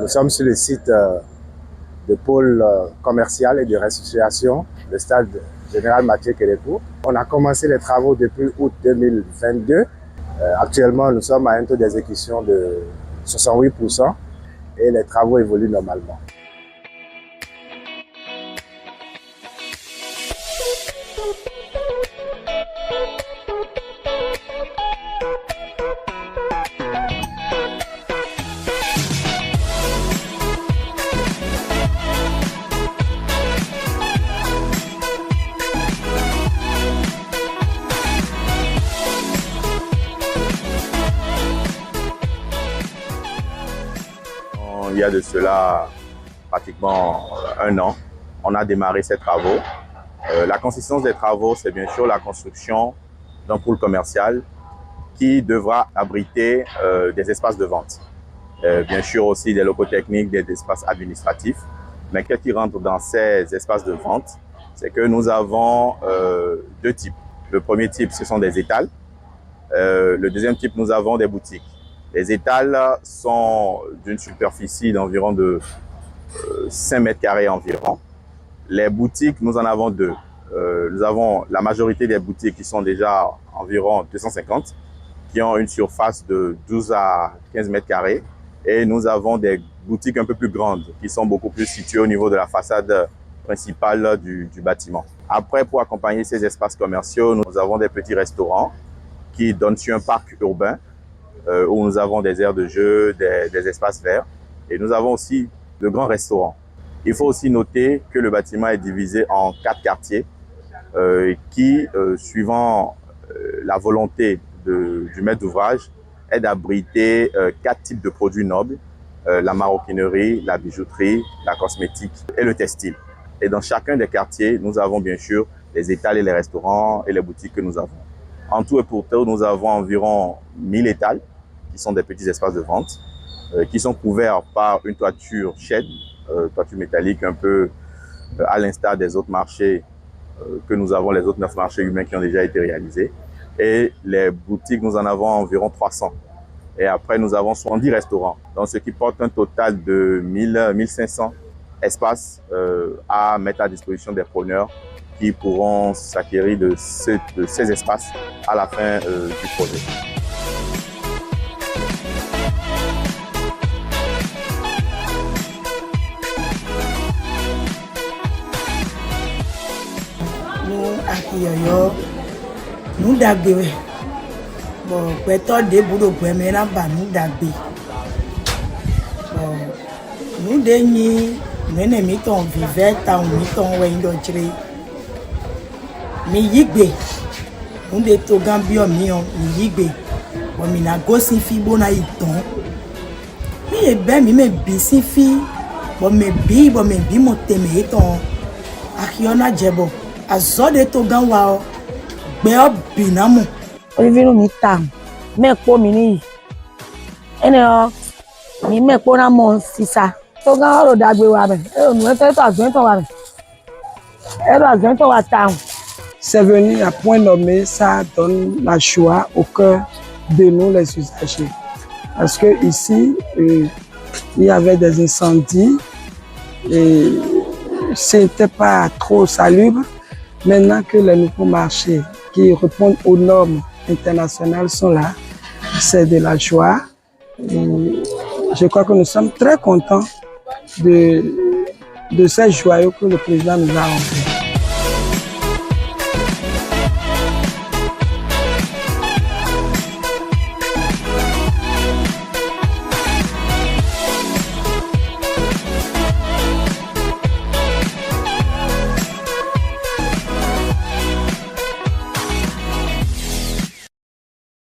Nous sommes sur le site de pôle commercial et de restitution, le stade général Mathieu Kérékou. On a commencé les travaux depuis août 2022. Actuellement, nous sommes à un taux d'exécution de 68% et les travaux évoluent normalement. Il y a de cela pratiquement un an, on a démarré ces travaux. La consistance des travaux, c'est bien sûr la construction d'un pôle commercial qui devra abriter des espaces de vente. Bien sûr aussi des locaux techniques, des espaces administratifs. Mais qu'est-ce qui rentre dans ces espaces de vente? C'est que nous avons deux types. Le premier type, ce sont des étals. Le deuxième type, nous avons des boutiques. Les étals sont d'une superficie d'environ de 5 mètres carrés environ. Les boutiques, nous en avons deux. Nous avons la majorité des boutiques qui sont déjà environ 250, qui ont une surface de 12 à 15 mètres carrés. Et nous avons des boutiques un peu plus grandes qui sont beaucoup plus situées au niveau de la façade principale du bâtiment. Après, pour accompagner ces espaces commerciaux, nous avons des petits restaurants qui donnent sur un parc urbain où nous avons des aires de jeu, des espaces verts. Et nous avons aussi de grands restaurants. Il faut aussi noter que le bâtiment est divisé en 4 quartiers qui, suivant la volonté du maître d'ouvrage, est d'abriter 4 types de produits nobles, la maroquinerie, la bijouterie, la cosmétique et le textile. Et dans chacun des quartiers, nous avons bien sûr les étals et les restaurants et les boutiques que nous avons. En tout et pour tout, nous avons environ 1000 étals, qui sont des petits espaces de vente, qui sont couverts par une toiture shed, toiture métallique un peu à l'instar des autres marchés que nous avons, les autres 9 marchés humains qui ont déjà été réalisés. Et les boutiques, nous en avons environ 300. Et après, nous avons 70 restaurants, donc ce qui porte un total de 1500 espaces à mettre à disposition des preneurs qui pourront s'acquérir de ces espaces à la fin du projet. Nous d'agbe bon peto de budo gwemena ba nous d'agbe bon nous deni mene mi ton vive ta mi ton we ndo jire mi yigbe nous de to gambio mi on mi yigbe bon mi na go sin fi bona iton mi e be mi me bi sin fi bon me bi mo teme iton akiona jebo azode to gan wa gbe obinamu Olivino mi tam me po mi ni ene o mi me po na mo sisa to gan ro dagbe wa be e nu e to azento wa be e ro azento wa tam. C'est venu à point nommé, ça donne la joie au cœur de nous les usagers parce que ici il y avait des incendies et c'était pas trop salubre. Maintenant que les nouveaux marchés qui répondent aux normes internationales sont là, c'est de la joie. Et je crois que nous sommes très contents de ces joyaux que le président nous a offert.